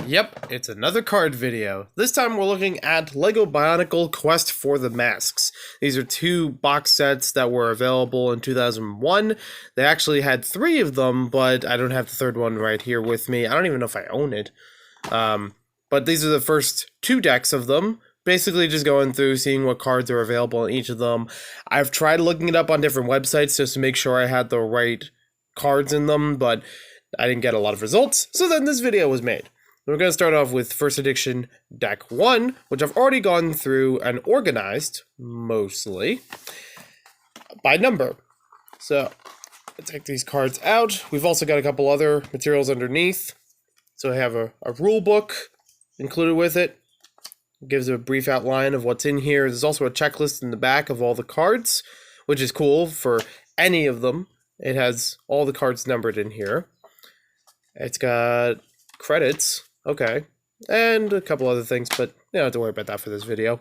Yep, it's another card video. This time we're looking at LEGO Bionicle Quest for the Masks. These are two box sets that were available in 2001. They actually had three of them, but I don't have the third one right here with me. I don't even know if I own it. But these are the first two decks of them. Basically just going through, seeing what cards are available in each of them. I've tried looking it up on different websites just to make sure I had the right cards in them, but I didn't get a lot of results. So then this video was made. We're going to start off with First Edition Deck 1, which I've already gone through and organized, mostly, by number. So, I'll take these cards out. We've also got a couple other materials underneath. So I have a rule book included with it. It gives a brief outline of what's in here. There's also a checklist in the back of all the cards, which is cool for any of them. It has all the cards numbered in here. It's got credits. Okay, and a couple other things, but you don't have to worry about that for this video,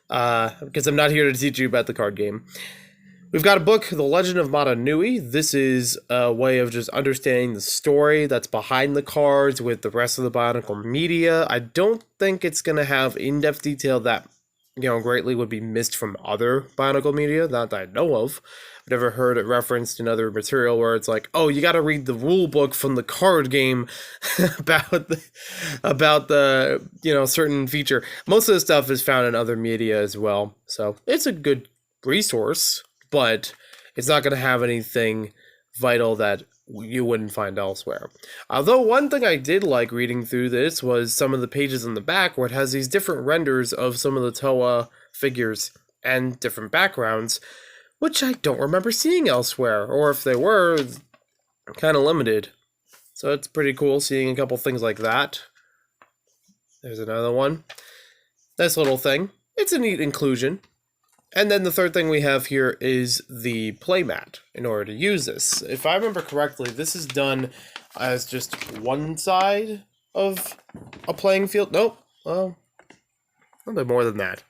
because I'm not here to teach you about the card game. We've got a book, The Legend of Mata Nui. This is a way of just understanding the story that's behind the cards with the rest of the Bionicle media. I don't think it's going to have in-depth detail that, greatly would be missed from other Bionicle media, not that I know of. I've never heard it referenced in other material where it's like, oh, you got to read the rule book from the card game about the certain feature. Most of the stuff is found in other media as well, so it's a good resource, but it's not going to have anything vital that you wouldn't find elsewhere. Although one thing I did like reading through this was some of the pages in the back where it has these different renders of some of the Toa figures and different backgrounds, which I don't remember seeing elsewhere, or if they were, kind of limited. So it's pretty cool seeing a couple things like that. There's another one. Nice little thing. It's a neat inclusion. And then the third thing we have here is the playmat in order to use this. If I remember correctly, this is done as just one side of a playing field. Nope. Well, a little bit more than that.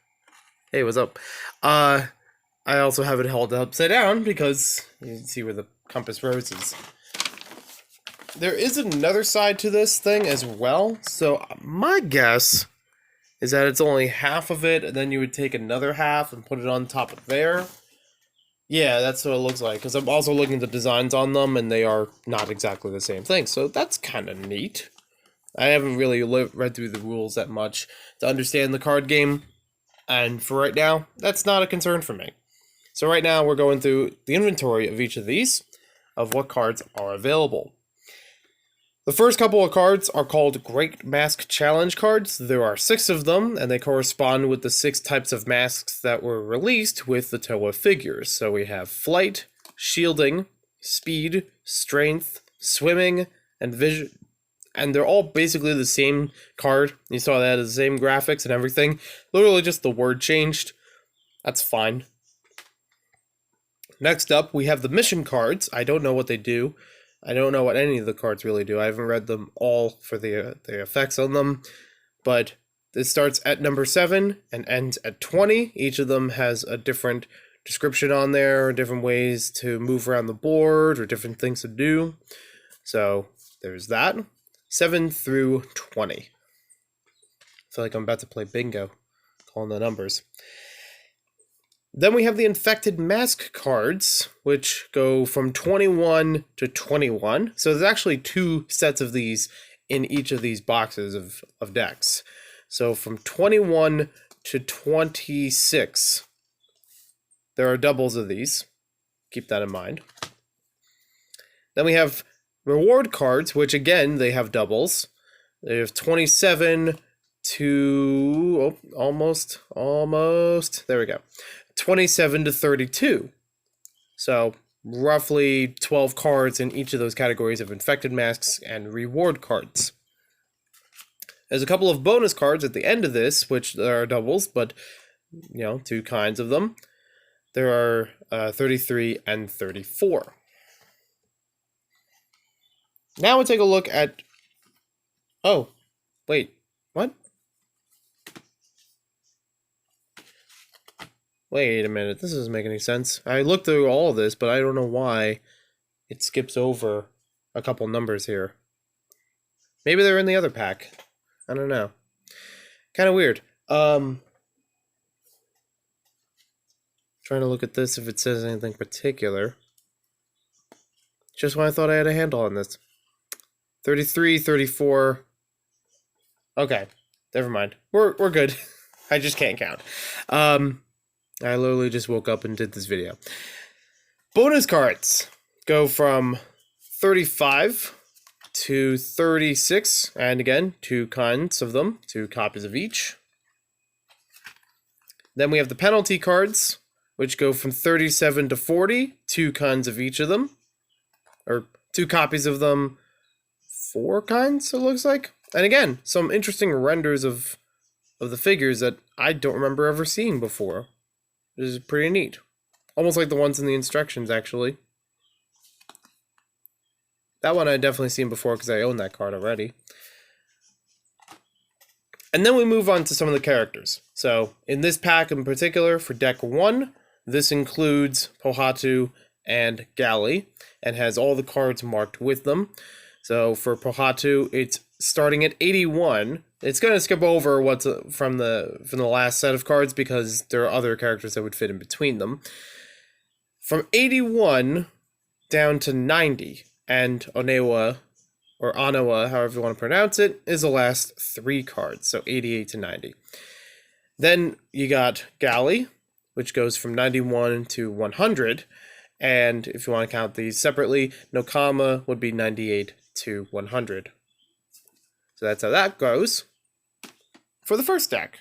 Hey, what's up? I also have it held upside down because you can see where the compass rose is. There is another side to this thing as well. So my guess is that it's only half of it, and then you would take another half and put it on top of there. Yeah, that's what it looks like, because I'm also looking at the designs on them, and they are not exactly the same thing, so that's kind of neat. I haven't really read through the rules that much to understand the card game, and for right now, that's not a concern for me. So right now, we're going through the inventory of each of these, of what cards are available. The first couple of cards are called Great Mask Challenge cards. There are 6 of them, and they correspond with the 6 types of masks that were released with the Toa figures. So we have Flight, Shielding, Speed, Strength, Swimming, and Vision. And they're all basically the same card. You saw that as the same graphics and everything. Literally just the word changed. That's fine. Next up, we have the mission cards. I don't know what they do. I don't know what any of the cards really do. I haven't read them all for the effects on them, but this starts at number 7 and ends at 20. Each of them has a different description on there, different ways to move around the board, or different things to do. So there's that. 7 through 20. I feel like I'm about to play bingo, calling the numbers. Then we have the Infected Mask cards, which go from 21 to 21. So there's actually 2 sets of these in each of these boxes of decks. So from 21 to 26, there are doubles of these. Keep that in mind. Then we have Reward cards, which again, they have doubles. They have 27 to... almost. There we go. 27 to 32. So roughly 12 cards in each of those categories of infected masks and reward cards. There's a couple of bonus cards at the end of this, which are doubles, but 2 kinds of them. There are 33 and 34. Now we'll take a look at... Oh, wait, what? Wait a minute, this doesn't make any sense. I looked through all of this, but I don't know why it skips over a couple numbers here. Maybe they're in the other pack. I don't know. Kind of weird. Trying to look at this if it says anything particular. Just when I thought I had a handle on this. 33, 34. Okay, never mind. We're good. I just can't count. I literally just woke up and did this video. Bonus cards go from 35 to 36, and again, 2 kinds of them, 2 copies of each. Then we have the penalty cards, which go from 37 to 40, 2 kinds of each of them, or 2 copies of them, 4 kinds, it looks like. And again, some interesting renders of the figures that I don't remember ever seeing before. This is pretty neat. Almost like the ones in the instructions, actually. That one I'd definitely seen before because I own that card already. And then we move on to some of the characters. So, in this pack in particular, for deck 1, this includes Pohatu and Gali, and has all the cards marked with them. So, for Pohatu, it's starting at 81. It's going to skip over what's from the last set of cards because there are other characters that would fit in between them. From 81 down to 90, and Onewa, or Anawa, however you want to pronounce it, is the last 3 cards, so 88 to 90. Then you got Gali, which goes from 91 to 100, and if you want to count these separately, Nokama would be 98 to 100. So that's how that goes for the first deck.